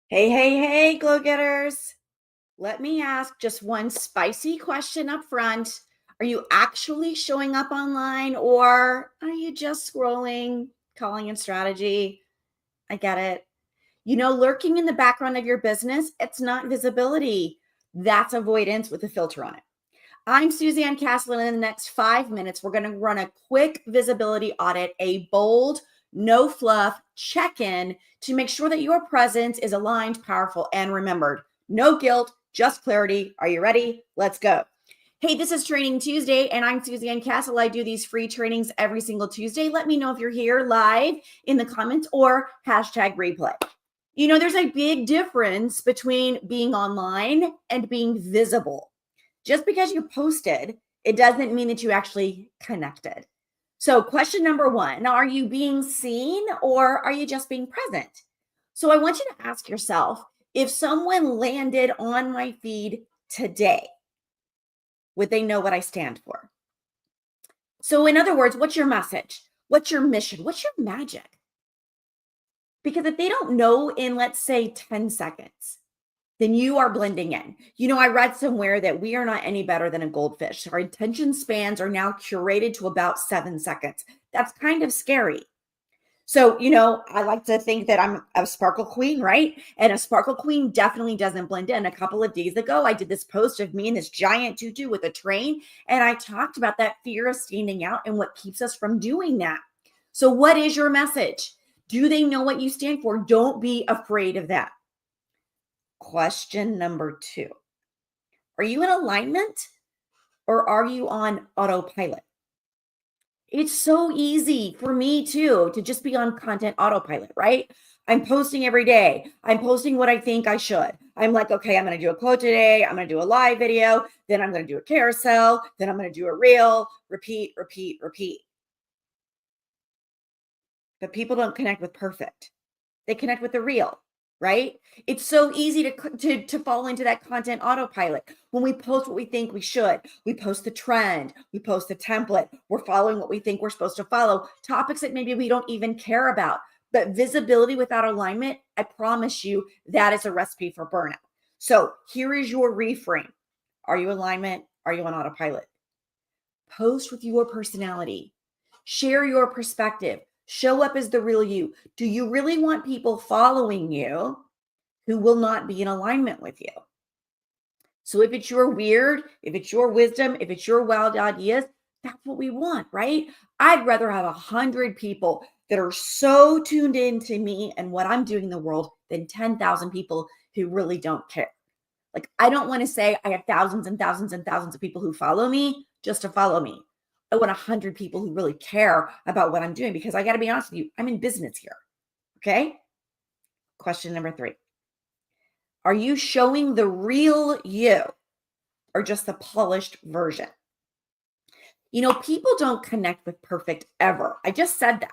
Hey, hey, hey, glow getters. Let me ask just one spicy question up front. Are you actually showing up online or are you just scrolling, calling it strategy? I get it. Lurking in the background of your business, it's not visibility. That's avoidance with a filter on it. I'm Suzanne Castle, and in the next 5 minutes, we're going to run a quick visibility audit, a bold, no fluff check in to make sure that your presence is aligned, powerful, and remembered. No guilt, just clarity. Are you ready? Let's go. Hey, this is Training Tuesday, and I'm Suzanne Castle. I do these free trainings every single Tuesday. Let me know if you're here live in the comments or hashtag replay. There's a big difference between being online and being visible. Just because you posted, it doesn't mean that you actually connected. So, question number one, are you being seen or are you just being present? So, I want you to ask yourself, if someone landed on my feed today, would they know what I stand for? So, in other words, what's your message? What's your mission? What's your magic? Because if they don't know in, let's say, 10 seconds, then you are blending in. I read somewhere that we are not any better than a goldfish. Our attention spans are now curated to about 7 seconds. That's kind of scary. So, I like to think that I'm a sparkle queen, right? And a sparkle queen definitely doesn't blend in. A couple of days ago, I did this post of me in this giant tutu with a train, and I talked about that fear of standing out and what keeps us from doing that. So, what is your message? Do they know what you stand for? Don't be afraid of that. Question number two, are you in alignment or are you on autopilot? It's so easy for me too to just be on content autopilot, right? I'm posting every day. I'm posting what I think I should. I'm like, okay, I'm going to do a quote today. I'm going to do a live video. Then I'm going to do a carousel. Then I'm going to do a reel, repeat, repeat, repeat. But people don't connect with perfect. They connect with the real. Right? It's so easy to fall into that content autopilot. When we post what we think we should, we post the trend, we post the template, we're following what we think we're supposed to follow, topics that maybe we don't even care about. But visibility without alignment, I promise you, that is a recipe for burnout. So here is your reframe. Are you alignment? Are you on autopilot? Post with your personality. Share your perspective. Show up as the real you. Do you really want people following you who will not be in alignment with you? So if it's your weird, if it's your wisdom, if it's your wild ideas, that's what we want, right? I'd rather have 100 people that are so tuned into me and what I'm doing in the world than 10,000 people who really don't care. Like, I don't want to say I have thousands and thousands and thousands of people who follow me just to follow me. I want 100 people who really care about what I'm doing, because I got to be honest with you, I'm in business here. Okay. Question number three. Are you showing the real you or just the polished version? People don't connect with perfect ever. I just said that,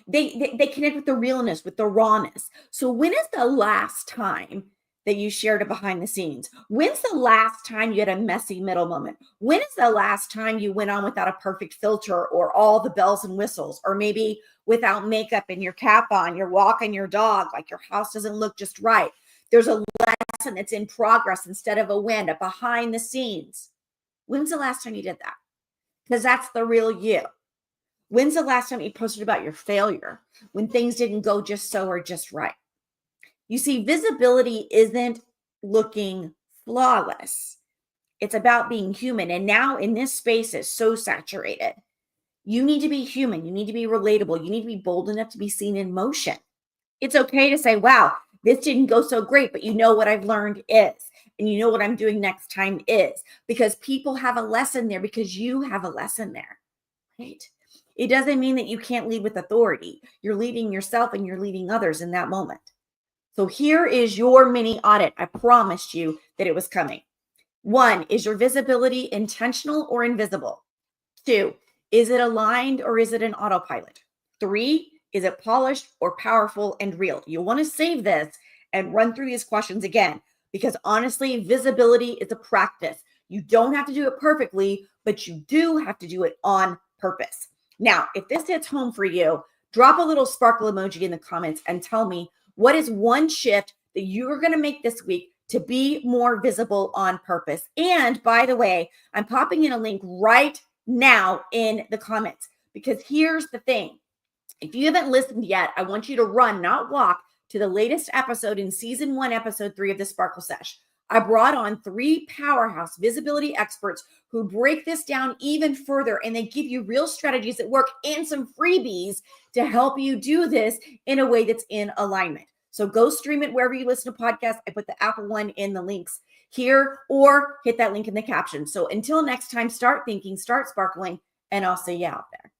they connect with the realness, with the rawness. So when is the last time that you shared a behind the scenes? When's the last time you had a messy middle moment? When is the last time you went on without a perfect filter or all the bells and whistles, or maybe without makeup and your cap on, you're walking your dog, like your house doesn't look just right. There's a lesson that's in progress instead of a win, a behind the scenes. When's the last time you did that? Because that's the real you. When's the last time you posted about your failure, when things didn't go just so or just right? You see, visibility isn't looking flawless. It's about being human. And now in this space is so saturated. You need to be human. You need to be relatable. You need to be bold enough to be seen in motion. It's okay to say, wow, this didn't go so great, but what I've learned is, and what I'm doing next time is, because people have a lesson there because you have a lesson there, right? It doesn't mean that you can't lead with authority. You're leading yourself and you're leading others in that moment. So here is your mini audit. I promised you that it was coming. 1, is your visibility intentional or invisible? 2, is it aligned or is it an autopilot? 3, is it polished or powerful and real? You want to save this and run through these questions again, because honestly, visibility is a practice. You don't have to do it perfectly, but you do have to do it on purpose. Now, if this hits home for you, drop a little sparkle emoji in the comments and tell me, what is one shift that you're going to make this week to be more visible on purpose. And by the way, I'm popping in a link right now in the comments, because here's the thing. If you haven't listened yet, I want you to run, not walk, to the latest episode in season 1, episode 3 of the Sparkle Sesh. I brought on 3 powerhouse visibility experts who break this down even further, and they give you real strategies that work and some freebies to help you do this in a way that's in alignment. So go stream it wherever you listen to podcasts. I put the Apple one in the links here, or hit that link in the caption. So until next time, start thinking, start sparkling, and I'll see you out there.